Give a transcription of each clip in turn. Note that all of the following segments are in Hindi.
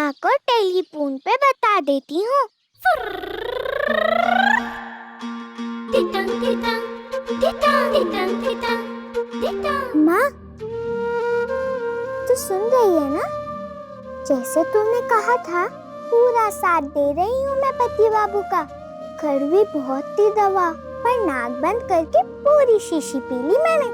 माँ को टेलीफोन पे बता देती हूँ। माँ, तू सुन रही है ना? जैसे तूने कहा था, पूरा साथ दे रही हूँ मैं पति बाबू का। कड़वी बहुत थी दवा, पर नाक बंद करके पूरी शीशी पी ली मैंने।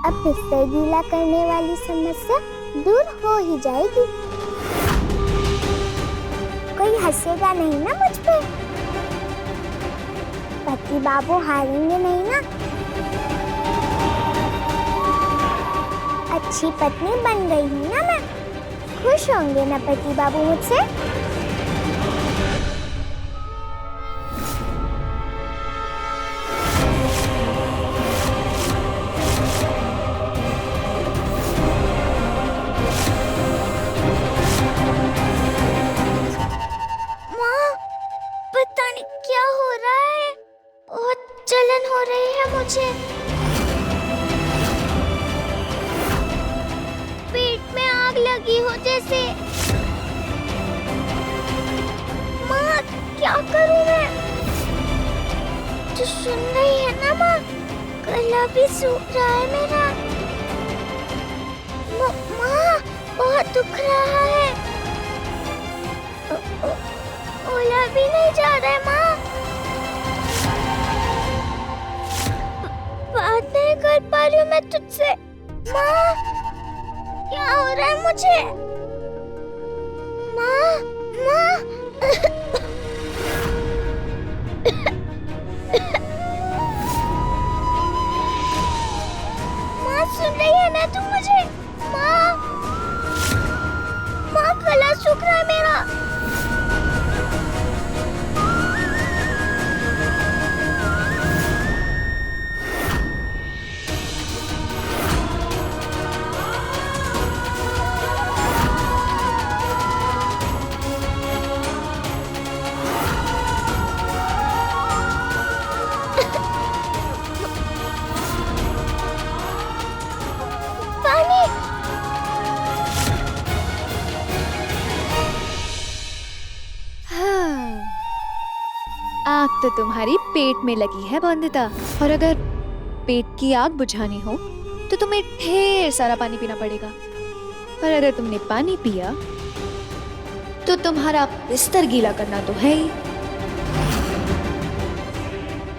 अब बिस्तर गीला करने वाली समस्या दूर हो ही जाएगी। कोई हंसेगा नहीं ना मुझ पे? पति बाबू हारेंगे नहीं ना? अच्छी पत्नी बन गई हूँ ना मैं? खुश होंगे ना पति बाबू मुझसे? माँ, पता नहीं क्या हो रहा है। बहुत जलन हो रही है मुझे। पेट में आग लगी हो जैसे। माँ, क्या करूँ मैं? तू सुन रही है ना माँ? गला भी सूख रहा है मेरा। माँ, बहुत दुख रहा है। बोला भी नहीं जा रहा है माँ। बात नहीं कर पा रही हूँ मैं तुझसे। माँ, क्या हो रहा है मुझे? माँ, माँ। माँ, सुन रही है ना तू मुझे? माँ, माँ, गला सूख रहा है मेरा। पानी। हाँ, आग तो तुम्हारी पेट में लगी है बंदिता, और अगर पेट की आग बुझानी हो तो तुम्हें ढेर सारा पानी पीना पड़ेगा। पर अगर तुमने पानी पिया तो तुम्हारा बिस्तर गीला करना तो है ही।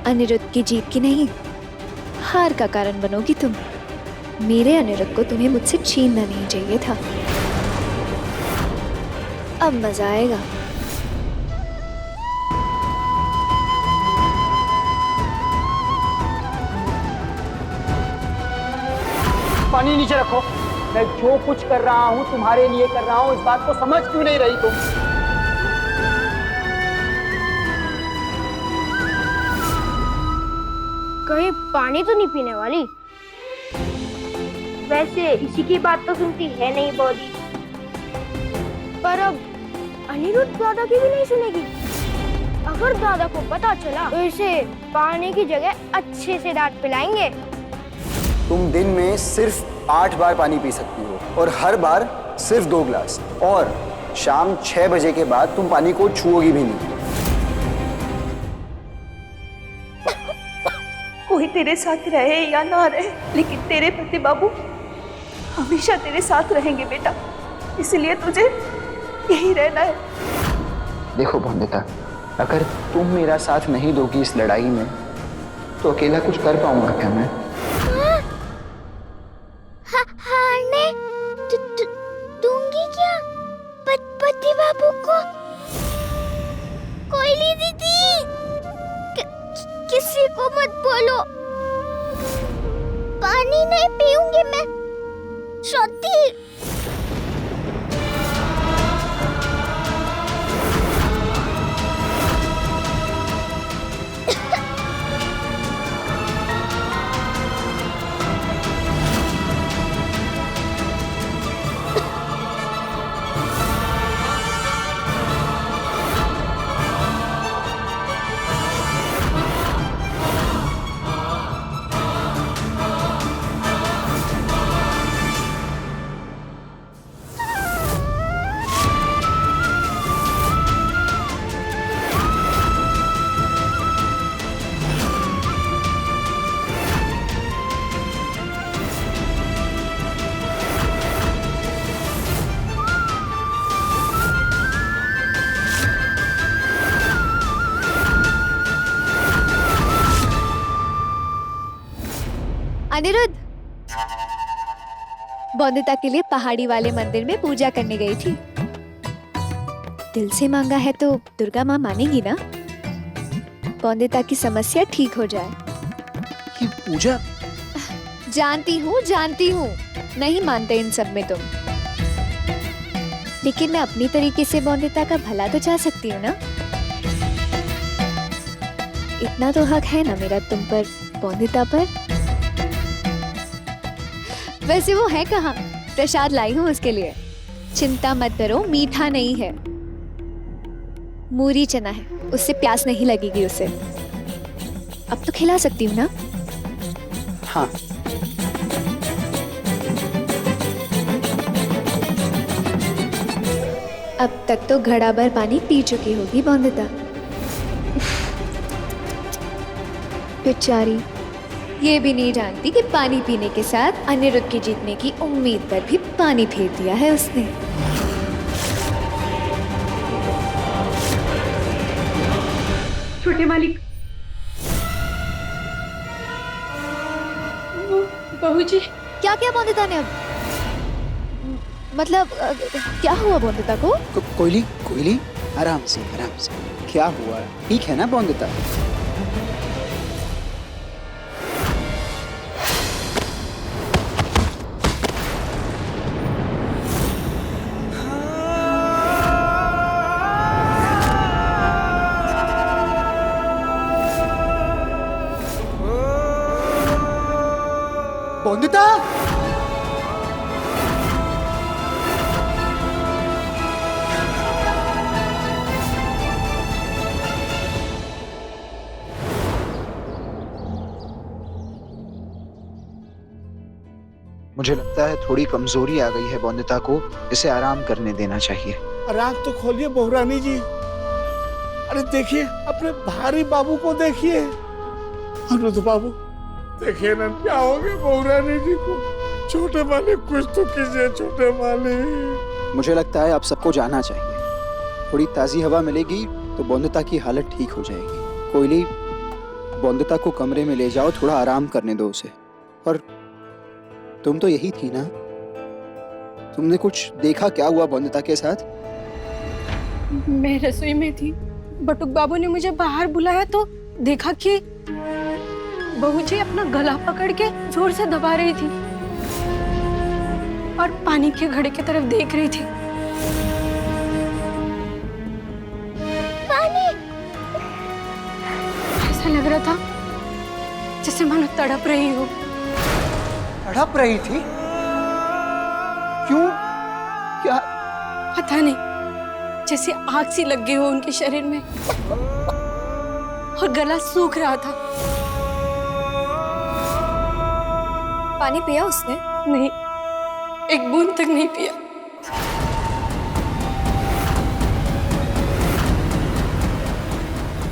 अनिरुद्ध की जीत की नहीं, हार का कारण बनोगी तुम। मेरे अनिरुद्ध को तुम्हें मुझसे छीनना नहीं चाहिए था। अब मजा आएगा। पानी नीचे रखो। मैं जो कुछ कर रहा हूँ तुम्हारे लिए कर रहा हूँ, इस बात को समझ क्यों नहीं रही तुम? कहीं पानी तो नहीं पीने वाली? वैसे इसी की बात तो सुनती है नहीं बॉडी। पर अब अनिरुद्ध दादा की भी नहीं सुनेगी। अगर दादा को पता चला तो इसे पानी की जगह अच्छे से दांत पिलाएंगे। तुम दिन में सिर्फ 8 बार पानी पी सकती हो, और हर बार सिर्फ 2 ग्लास। और शाम 6 बजे के बाद तुम पानी को छुओगी भी नहीं। कोई तेरे साथ रहे या ना रहे, लेकिन तेरे पति बाबू हमेशा तेरे साथ रहेंगे बेटा। इसलिए तुझे यही रहना है। देखो बंदिता, अगर तुम मेरा साथ नहीं दोगी इस लड़ाई में, तो अकेला कुछ कर पाऊंगा क्या मैं? हारने दूंगी क्या पति बाबू को? कोयली दीदी, किसी को मत बोलो। पानी नहीं पीऊंगी मैं। श्रुति, अनिरुद्ध, बौंदिता के लिए पहाड़ी वाले मंदिर में पूजा करने गई थी। दिल से मांगा है तो दुर्गा माँ मानेगी ना? बौंदिता की समस्या ठीक हो जाए। ये पूजा? जानती हूँ, नहीं मानते इन सब में तुम, लेकिन मैं अपनी तरीके से बौंदिता का भला तो चाह सकती हूँ ना। इतना तो हक है ना मेरा तुम पर, बौंदिता पर। वैसे वो है कहाँ? प्रसाद लाई हूँ उसके लिए। चिंता मत करो, मीठा नहीं है, मूरी चना है, उससे प्यास नहीं लगेगी उसे। अब तो खिला सकती हूँ ना? हाँ। अब तक तो घड़ा भर पानी पी चुकी होगी बौंदिता। बेचारी ये भी नहीं जानती कि पानी पीने के साथ अनिरुद्ध की जीतने की उम्मीद पर भी पानी फेर दिया है उसने। छोटे मालिक, बहू जी। क्या क्या बौंदिता ने अब? मतलब क्या हुआ बौंदिता को? कोयली, कोयली, आराम से, आराम से। क्या हुआ? ठीक है ना बौंदिता? बौंदिता! मुझे लगता है थोड़ी कमजोरी आ गई है बौंदिता को, इसे आराम करने देना चाहिए। अरे आँख तो खोलिए बहुरानी जी। अरे देखिए अपने भारी बाबू को देखिए। अनिरुद्ध बाबू देखिए ना, क्या हो गया बहुरानी जी को। छोटे मालिक कुछ तो कीजिए, छोटे मालिक। मुझे लगता है आप सबको जाना चाहिए। थोड़ी ताजी हवा मिलेगी तो बौंदिता की हालत ठीक हो जाएगी। कोयली, बौंदिता को कमरे में ले जाओ, थोड़ा आराम करने दो उसे। और तुम तो यही थी ना? तुमने कुछ देखा क्या हुआ बौंदिता के साथ? मैं रसोई में थी, बटुक बाबू ने मुझे बाहर बुलाया तो देखा कि बहू जी अपना गला पकड़ के जोर से दबा रही थी और पानी के घड़े की तरफ देख रही थी। पानी! ऐसा लग रहा था जैसे मानो तड़प रही हो। तड़प रही थी? क्यों? क्या? पता नहीं, जैसे आग सी लग गई हो उनके शरीर में और गला सूख रहा था। पानी पिया उसने? नहीं, एक बूंद तक नहीं पिया।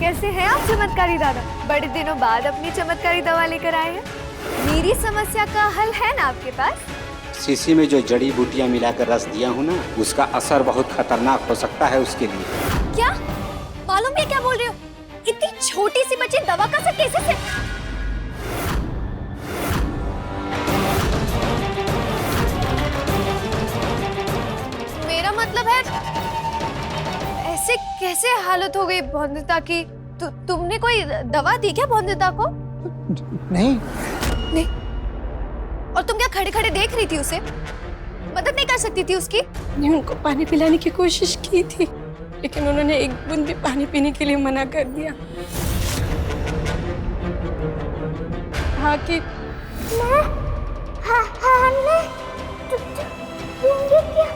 कैसे हैं आप चमत्कारी दादा? बड़े दिनों बाद अपनी चमत्कारी दवा लेकर आए हैं। मेरी समस्या का हल है ना आपके पास? शीशी में जो जड़ी बूटियां मिलाकर रस दिया हूँ ना, उसका असर बहुत खतरनाक हो सकता है उसके लिए। क्या? मालूम नहीं क्या बोल रहे हो? इतनी छोटी सी बच्ची दवा का असर कैसे से? मेरा मतलब है, ऐसे कैसे हालत हो गई बौंदिता की? तुमने कोई दवा दी क्या बौंदिता को? नहीं। नहीं। और तुम क्या खड़े खड़े देख रही थी उसे? मदद नहीं कर सकती थी उसकी? मैंने उनको पानी पिलाने की कोशिश की थी, लेकिन उन्होंने एक बूंद भी पानी पीने के लिए मना कर दिया। हाँ कि हमने दूंगी क्या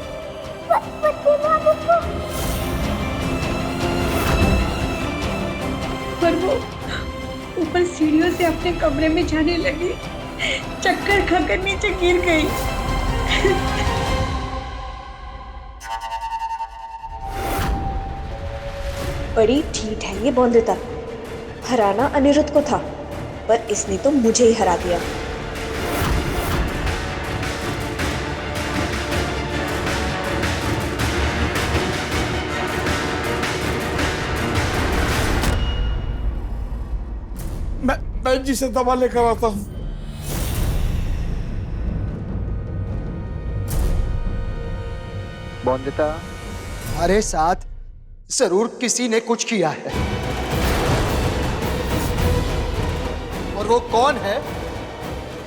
पति बाबू को? पर वो ऊपर सीढ़ियों से अपने कमरे में जाने लगी, चक्कर खाकर नीचे गिर गई। बड़ी ढीठ है ये बौंदिता। हराना अनिरुद्ध को था, पर इसने तो मुझे ही हरा दिया। मैं जी से दवा लेकर आता हूँ। बॉन्दिता, हमारे साथ जरूर किसी ने कुछ किया है, और वो कौन है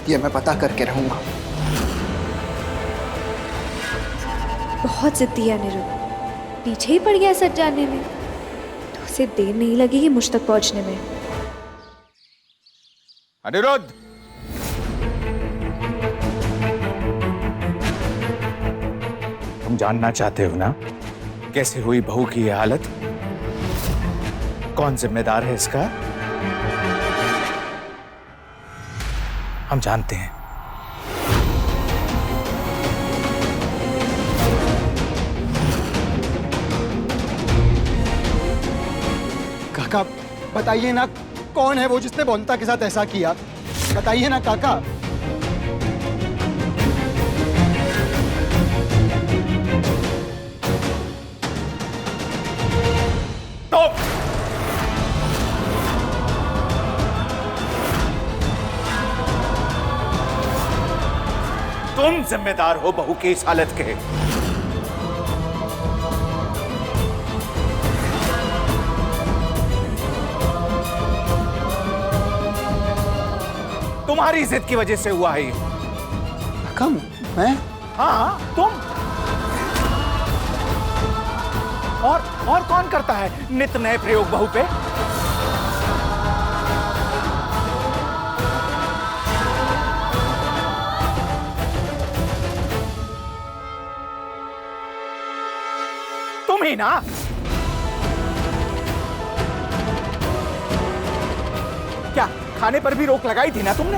ये मैं पता करके रहूंगा। बहुत जिद्दी है अनिरुद्ध, पीछे ही पड़ गया सच जानने में, तो उसे देर नहीं लगेगी मुझ तक पहुंचने में। अनिरुद्ध, तुम जानना चाहते हो ना कैसे हुई बहू की ये हालत? कौन जिम्मेदार है इसका? हम जानते हैं। काका बताइए ना, कौन है वो जिसने बॉन्दिता के साथ ऐसा किया? बताइए ना काका। तुम जिम्मेदार हो बहू की इस हालत के। तुम्हारी जिद की वजह से हुआ है ये। काका मैं? हाँ तुम। और कौन करता है नित नए प्रयोग बहू पे? तुम ही ना। क्या खाने पर भी रोक लगाई थी ना तुमने?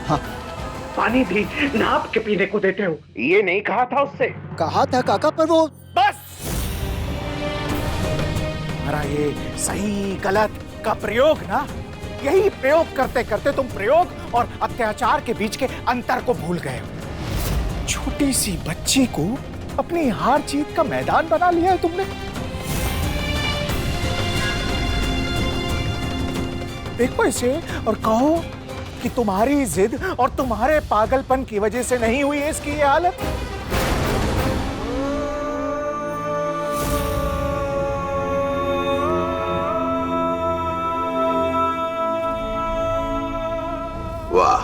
हाँ। पानी भी नाप के पीने को देते हो, ये नहीं कहा था उससे? कहा था काका, पर वो बस हमारा ये सही गलत का प्रयोग ना, यही प्रयोग करते करते तुम प्रयोग और अत्याचार के बीच के अंतर को भूल गए हो। छोटी सी बच्ची को अपनी हार जीत का मैदान बना लिया है तुमने। देखो इसे और कहो कि तुम्हारी जिद और तुम्हारे पागलपन की वजह से नहीं हुई है इसकी ये हालत। वाह,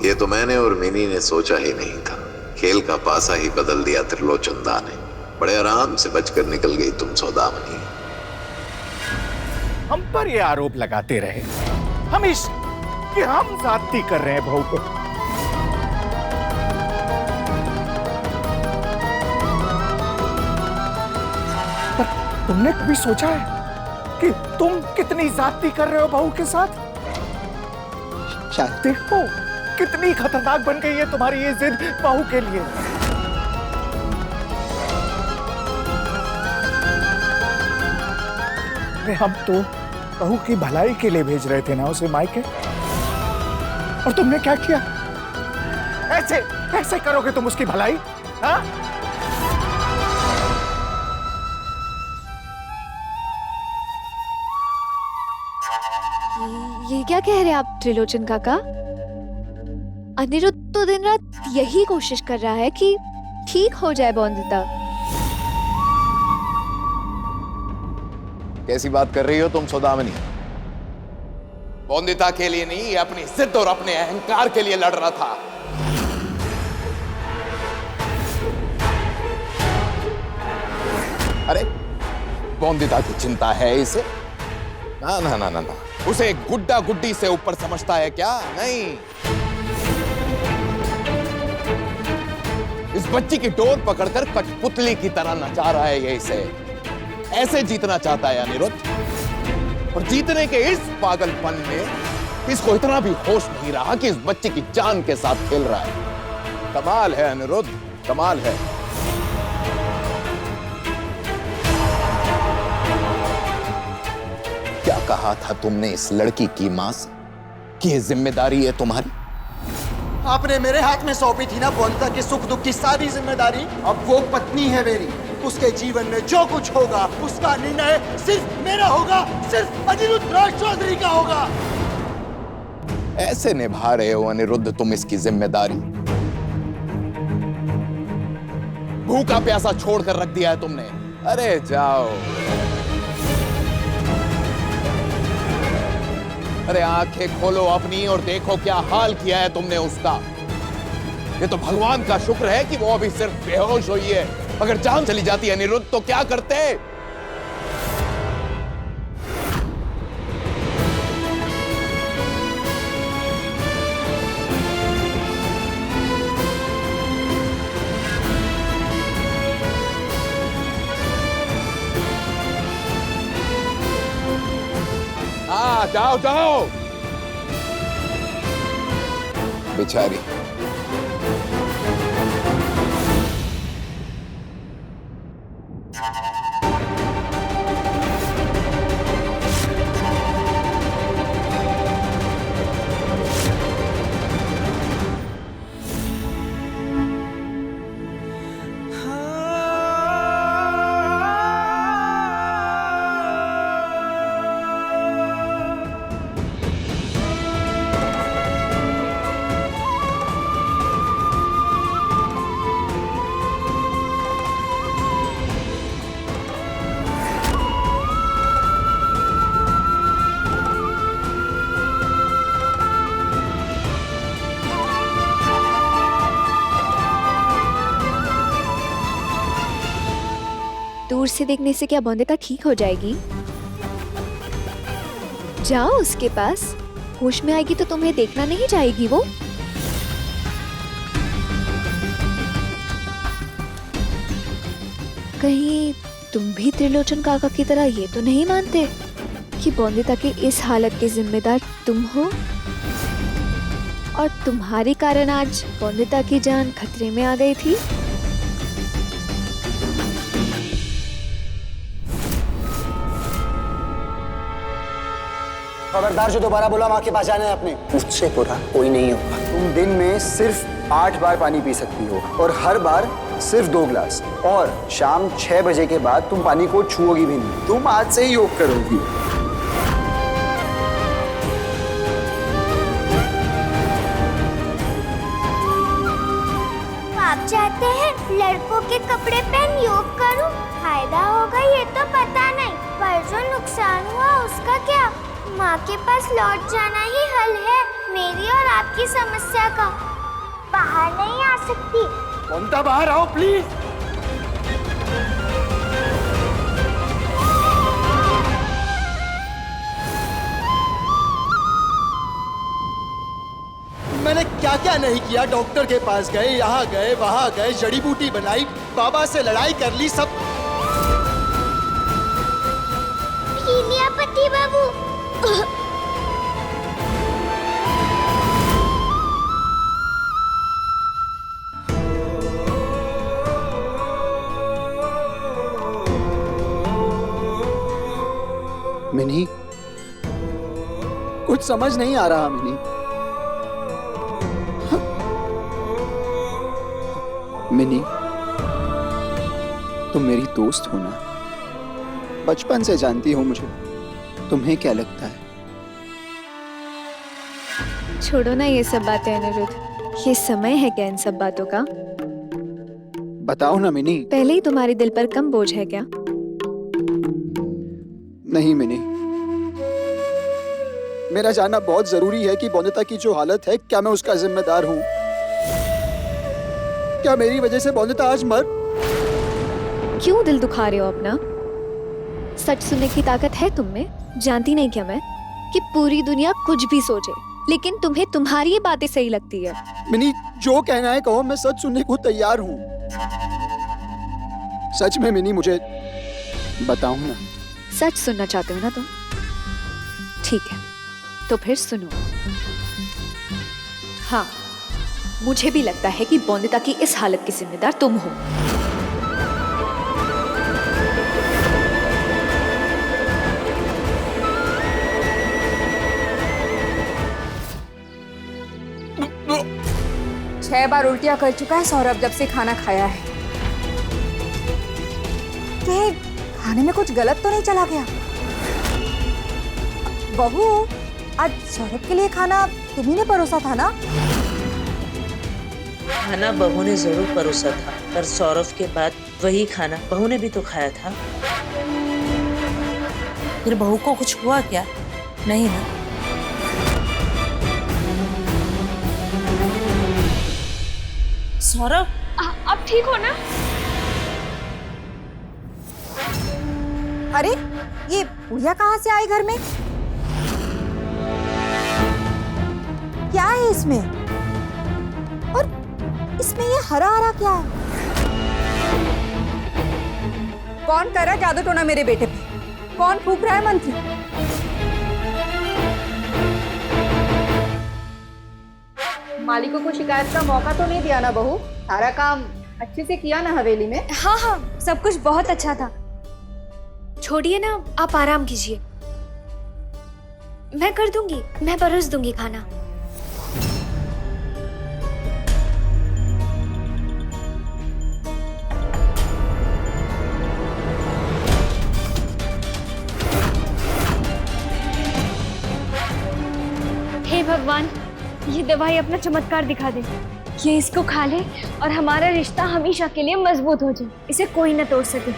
ये तो मैंने और मिनी ने सोचा ही नहीं था। खेल का पासा ही बदल दिया त्रिलोचन दा ने। बड़े आराम से बचकर निकल गई तुम सौदामनी। हम पर ये आरोप लगाते रहे हमेशा कि हम ज्यादती कर रहे हैं बहू को। पर तुमने कभी सोचा है कि तुम कितनी ज्यादती कर रहे हो बहू के साथ? शायद देखो कितनी खतरनाक बन गई है तुम्हारी ये जिद बहू के लिए। हम तो बहू की भलाई के लिए भेज रहे थे ना उसे मायके, और तुमने क्या किया? ऐसे ऐसे करोगे तुम उसकी भलाई? हाँ? ये क्या कह रहे हैं आप त्रिलोचन काका? अनिरुद्ध तो दिन रात यही कोशिश कर रहा है कि ठीक हो जाए बॉन्दिता। कैसी बात कर रही हो तुम सौदामनी? बॉन्दिता के लिए नहीं, ये अपनी जिद और अपने अहंकार के लिए लड़ रहा था। अरे बॉन्दिता की चिंता है इसे? ना ना ना ना ना, उसे गुड्डा गुड्डी से ऊपर समझता है क्या? नहीं, इस बच्ची की डोर पकड़कर कठपुतली की तरह नचा रहा है ये इसे। ऐसे जीतना चाहता है अनिरुद्ध, और जीतने के इस पागलपन में इसको इतना भी होश नहीं रहा कि इस बच्ची की जान के साथ खेल रहा है। कमाल है अनिरुद्ध, कमाल है। क्या कहा था तुमने इस लड़की की मां से कि ये जिम्मेदारी है तुम्हारी? आपने मेरे हाथ में सौंपी थी ना बॉन्दिता के सुख दुख की सारी जिम्मेदारी। अब वो पत्नी है मेरी, उसके जीवन में जो कुछ होगा उसका निर्णय सिर्फ मेरा होगा, सिर्फ अनिरुद्ध राज चौधरी का होगा। ऐसे निभा रहे हो अनिरुद्ध तुम इसकी जिम्मेदारी? भूखा प्यासा छोड़कर रख दिया है तुमने। अरे जाओ। अरे आंखें खोलो अपनी और देखो क्या हाल किया है तुमने उसका। ये तो भगवान का शुक्र है कि वो अभी सिर्फ बेहोश हुई है। अगर जान चली जाती अनिरुद्ध तो क्या करते? हाँ जाओ जाओ। बेचारी। दूर से देखने से क्या बंदिता ठीक हो जाएगी? जाओ उसके पास, होश में आएगी तो तुम्हें देखना नहीं चाहेगी वो। कहीं तुम भी त्रिलोचन काका की तरह ये तो नहीं मानते कि बंदिता की इस हालत के जिम्मेदार तुम हो और तुम्हारे कारण आज बंदिता की जान खतरे में आ गई थी? खबरदार, जो दोबारा बोला माँ के पास जाना है अपने। मुझसे बुरा कोई नहीं होगा। तुम दिन में सिर्फ 8 बार पानी पी सकती हो और हर बार सिर्फ 2 ग्लास, और शाम 6 बजे के बाद तुम पानी को छुओगी भी नहीं। तुम आज से ही योग करोगी। आप चाहते हैं लड़कों के कपड़े पहन योग करूं? फायदा होगा ये तो पता नहीं, पर जो नुकसान हुआ उसका क्या? माँ के पास लौट जाना ही हल है मेरी और आपकी समस्या का। बाहर नहीं आ सकती। बंदिता बाहर आओ प्लीज। मैंने क्या क्या नहीं किया। डॉक्टर के पास गए, यहाँ गए, वहाँ गए, जड़ी बूटी बनाई, बाबा से लड़ाई कर ली, सब पी लिया पति बाबू। मिनी, कुछ समझ नहीं आ रहा मिनी। मिनी, तुम मेरी दोस्त हो ना, बचपन से जानती हो मुझे। तुम्हें क्या लगता है? छोड़ो ना ये सब बातें अनिरुद्ध, ये समय है क्या इन सब बातों का? बताओ ना मिनी। पहले ही तुम्हारे दिल पर कम बोझ है क्या? नहीं मिनी, मेरा जानना बहुत जरूरी है कि बंदिता की जो हालत है, क्या मैं उसका जिम्मेदार हूँ? क्या मेरी वजह से बंदिता आज मर? क्यों दिल दुखा रहे हो अपना? सच सुनने की ताकत है तुम में? जानती नहीं क्या मैं कि पूरी दुनिया कुछ भी सोचे, लेकिन तुम्हें तुम्हारी ये बातें सही लगती है। मिनी, जो कहना है कहो, मैं सच सुनने को तैयार हूँ। सच में मिनी, मुझे बताओ ना। सच सुनना चाहते हो ना तुम? ठीक है, तो फिर सुनो। हाँ, मुझे भी लगता है कि बंदिता की इस हालत की जिम्मेदार तुम हो। छह बार उल्टियां कर चुका है सौरभ जब से खाना खाया है। कहीं खाने में कुछ गलत तो नहीं चला गया? बहू, आज सौरभ के लिए खाना तुम्ही ने परोसा था ना? खाना बहू ने जरूर परोसा था, पर सौरभ के बाद वही खाना बहू ने भी तो खाया था। फिर बहू को कुछ हुआ क्या? नहीं ना? सौरभ, आप ठीक हो ना? अरे ये बुढ़िया कहाँ से आई घर में? क्या है इसमें? और इसमें ये हरा हरा क्या है? कौन कर रहा है जादू टोना मेरे बेटे पे? कौन फूंक रहा है मंत्री? मालिकों को शिकायत का मौका तो नहीं दिया ना बहू? सारा काम अच्छे से किया ना हवेली में? हाँ हाँ, सब कुछ बहुत अच्छा था। छोड़िए ना, आप आराम कीजिए। मैं कर दूंगी, मैं परोस दूंगी खाना। हे भगवान, ये दवाई अपना चमत्कार दिखा दे। ये इसको खा ले और हमारा रिश्ता हमेशा के लिए मजबूत हो जाए। इसे कोई न तोड़ सके।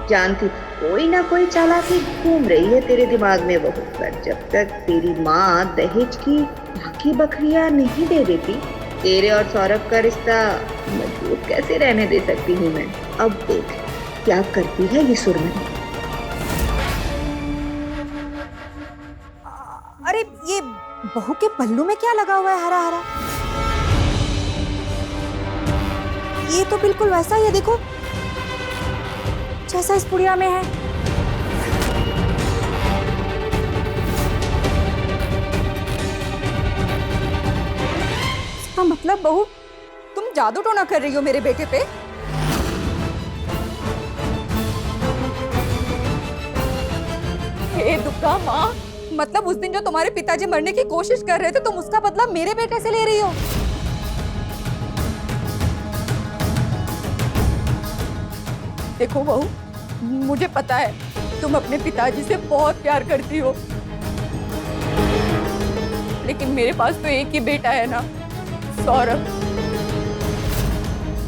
जानती थी कोई ना कोई चालाकी घूम रही है तेरे दिमाग में बहू, पर जब तक तेरी माँ दहेज की बाकी बकरियां नहीं दे देती, तेरे और सौरभ का रिश्ता मजबूत कैसे रहने दे सकती हूँ मैं। अब देख क्या करती है ये सुरमई। अरे ये बहू के पल्लू में क्या लगा हुआ है हरा हरा? ये तो बिल्कुल वैसा ही है, देखो जैसा इस पुड़िया में है। इसका मतलब बहू तुम जादू टोना कर रही हो मेरे बेटे पे? हे दुर्गा माँ, मतलब उस दिन जो तुम्हारे पिताजी मरने की कोशिश कर रहे थे, तुम उसका बदला मेरे बेटे से ले रही हो? देखो बहू, मुझे पता है तुम अपने पिताजी से बहुत प्यार करती हो, लेकिन मेरे पास तो एक ही बेटा है ना, सौरभ।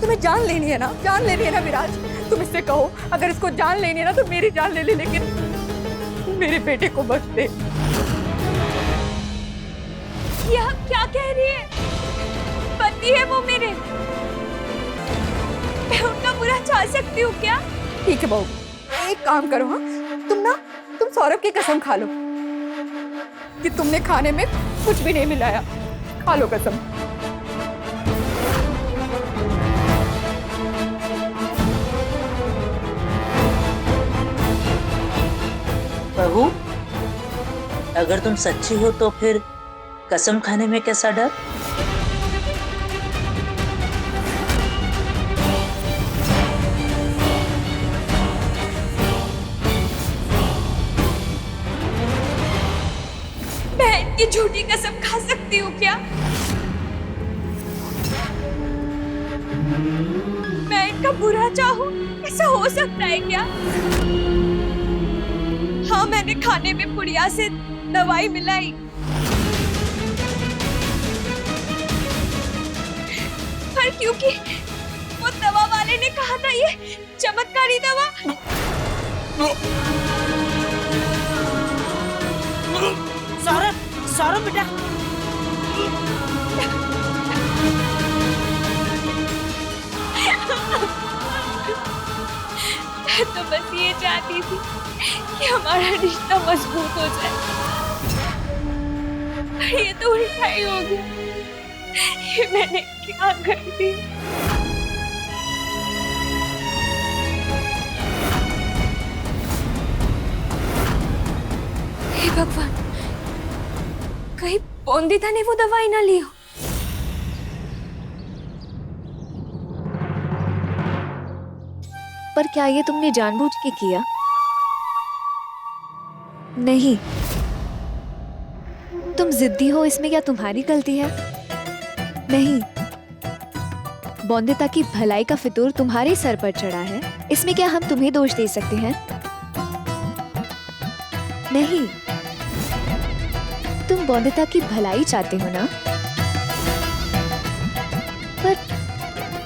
तुम्हें जान लेनी है ना, जान लेनी है ना विराज? तुम इससे कहो अगर इसको जान लेनी है ना तो मेरी जान ले ले, लेकिन मेरे बेटे को बच दे। यह क्या कह रही है? पति है वो मेरे, मैं उनका बुरा चाह सकती हूँ क्या? ठीक है बहू, एक काम करो, हाँ तुम सौरभ की कसम खा लो कि तुमने खाने में कुछ भी नहीं मिलाया। खा लो कसम। बहू, अगर तुम सच्ची हो तो फिर कसम खाने में कैसा डर? मैं इनकी झूठी कसम खा सकती हूँ क्या? मैं इनका बुरा चाहूँ, ऐसा हो सकता है क्या? हाँ, मैंने खाने में पुड़िया से दवाई मिलाई, पर क्योंकि वो दवा वाले ने कहा था ये चमत्कारी दवा। सौरभ, सौरभ बेटा, मैं तो बस ये चाहती थी कि हमारा रिश्ता मजबूत हो जाए, पर ये तो उल्टा ही हो गया। ये मैंने क्या कर दी? हे भगवान, कहीं बोंदिता ने वो दवाई ना ली हो। पर क्या ये तुमने जानबूझ के किया? नहीं, तुम जिद्दी हो, इसमें क्या तुम्हारी गलती है? नहीं, बौंदिता की भलाई का फितूर तुम्हारे सर पर चढ़ा है, इसमें क्या हम तुम्हें दोष दे सकते हैं? नहीं, तुम बौंदिता की भलाई चाहते हो ना? पर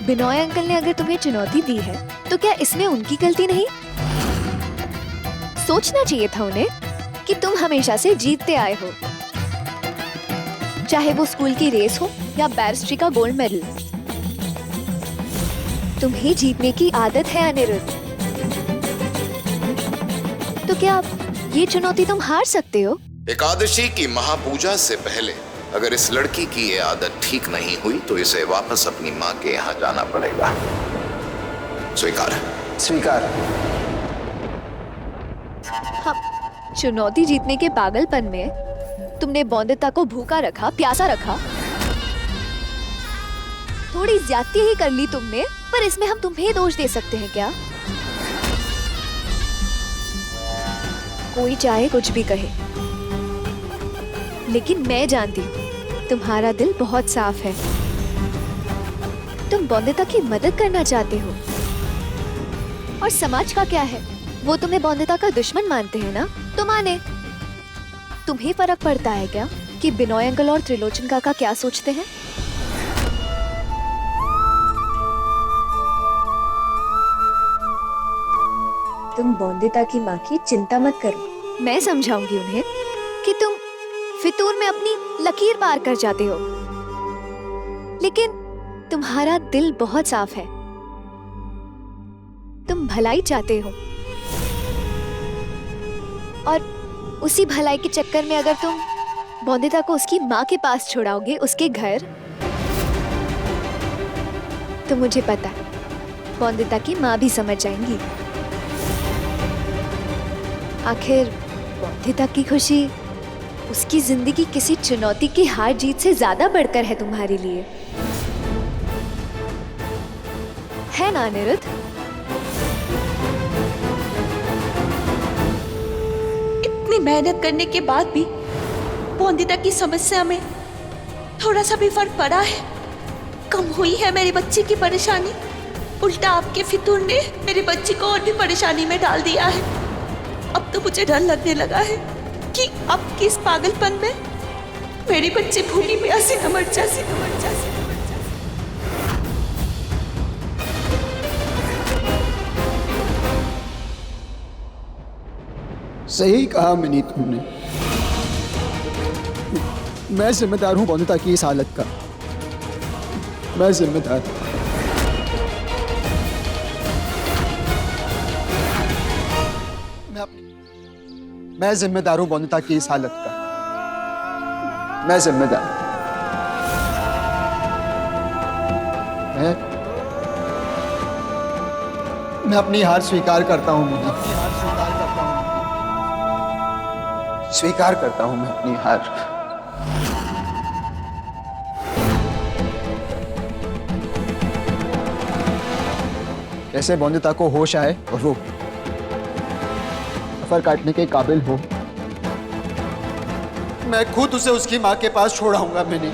बिनोय अंकल ने अगर तुम्हें चुनौती दी है तो क्या इसमें उनकी गलती नहीं? सोचना चाहिए था उन्हें कि तुम हमेशा से जीतते आए हो, चाहे वो स्कूल की रेस हो या बैरिस्ट्री का गोल्ड मेडल। तुम्हें जीतने की आदत है अनिरुद्ध, तो क्या ये चुनौती तुम हार सकते हो? एकादशी की महापूजा से पहले अगर इस लड़की की ये आदत ठीक नहीं हुई तो इसे वापस अपनी माँ के यहाँ जाना पड़ेगा। स्वीकार। स्वीकार। हाँ, चुनौती जीतने के पागलपन में तुमने बौंदिता को भूखा रखा, प्यासा रखा। थोड़ी ज्यादती ही कर ली तुमने, पर इसमें हम तुम्हें दोष दे सकते हैं क्या? कोई चाहे कुछ भी कहे, लेकिन मैं जानती हूँ तुम्हारा दिल बहुत साफ है। तुम बौंदिता की मदद करना चाहते हो। और समाज का क्या है, वो तुम्हें बौंदिता का दुश्मन मानते हैं ना, तो माने। तुम्हें फर्क पड़ता है क्या कि बिनोय अंकल और त्रिलोचन काका क्या सोचते हैं? तुम बौंदिता की माँ की चिंता मत करो। मैं समझाऊंगी उन्हें कि तुम फितूर में अपनी लकीर पार कर जाते हो, लेकिन तुम्हारा दिल बहुत साफ है। तुम भलाई चाहते हो, और उसी भलाई के चक्कर में अगर तुम बौंदिता को उसकी माँ के पास छोड़ाओगे, उसके घर, तो मुझे पता है बौंदिता की माँ भी समझ जाएंगी। आखिर बौंदिता की खुशी उसकी जिंदगी किसी चुनौती की हार जीत से ज्यादा बढ़कर है तुम्हारे लिए, है ना अनिरुद्ध? इतनी मेहनत करने के बाद भी बौंदिता की समस्या में थोड़ा सा भी फर्क पड़ा है? कम हुई है मेरी बच्ची की परेशानी? उल्टा आपके फितूर ने मेरी बच्ची को और भी परेशानी में डाल दिया है। अब तो मुझे डर लगने लगा है कि अब किस पागलपन में मेरी बच्ची भूखी प्यासी न मर जाए। सही कहा मिनी तुमने। मैं जिम्मेदार हूं बौंदिता की इस हालत का। मैं जिम्मेदार। मैं जिम्मेदार हूं बौंदिता की इस हालत का। मैं जिम्मेदार। मैं अपनी हार स्वीकार करता हूं मिनी। स्वीकार करता हूं मैं अपनी हार। कैसे बौंदिता को होश आए और वो सफर काटने के काबिल हो, मैं खुद उसे उसकी माँ के पास छोड़ाऊंगा। मैंने